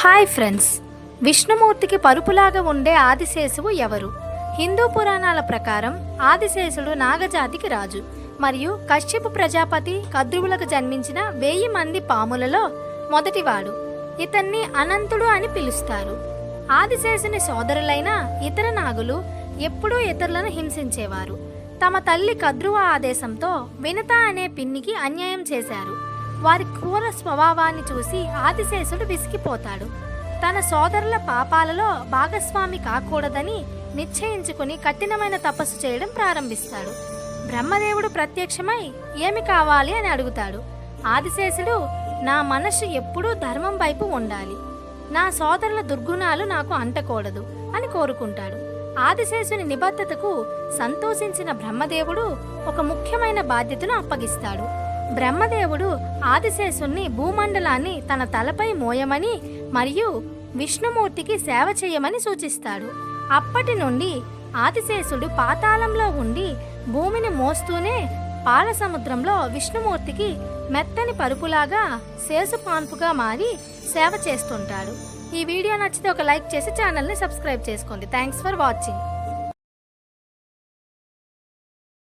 Hi friends, విష్ణుమూర్తికి పరుపులాగా ఉండే ఆదిశేషువు ఎవరు? హిందూ పురాణాల ప్రకారం ఆదిశేషుడు నాగజాతికి రాజు మరియు కశ్యప ప్రజాపతి కద్రువులకు జన్మించిన 1000 మంది పాములలో మొదటివాడు. ఇతన్ని అనంతుడు అని పిలుస్తారు. ఆదిశేషుని సోదరులైన ఇతర నాగులు ఎప్పుడూ ఇతరులను హింసించేవారు. తమ తల్లి కద్రువ ఆదేశంతో వినత అనే పిన్నికి అన్యాయం చేశారు. వారి క్రూర స్వభావాన్ని చూసి ఆదిశేషుడు విసిగిపోతాడు. తన సోదరుల పాపాలలో భాగస్వామి కాకూడదని నిశ్చయించుకుని కఠినమైన తపస్సు చేయడం ప్రారంభిస్తాడు. బ్రహ్మదేవుడు ప్రత్యక్షమై ఏమి కావాలి అని అడుగుతాడు. ఆదిశేషుడు, నా మనస్సు ఎప్పుడూ ధర్మం వైపు ఉండాలి, నా సోదరుల దుర్గుణాలు నాకు అంటకూడదు అని కోరుకుంటాడు. ఆదిశేషుని నిబద్ధతకు సంతోషించిన బ్రహ్మదేవుడు ఒక ముఖ్యమైన బాధ్యతను అప్పగిస్తాడు. బ్రహ్మదేవుడు ఆదిశేషుణ్ణి భూమండలాన్ని తన తలపై మోయమని మరియు విష్ణుమూర్తికి సేవ చేయమని సూచిస్తాడు. అప్పటి నుండి ఆదిశేషుడు పాతాళంలో ఉండి భూమిని మోస్తూనే పాల సముద్రంలో విష్ణుమూర్తికి మెత్తని పరుపులాగా శేషుపాన్పుగా మారి సేవ చేస్తుంటాడు. ఈ వీడియో నచ్చితే ఒక లైక్ చేసి ఛానల్ని సబ్స్క్రైబ్ చేసుకోండి. Thanks for watching.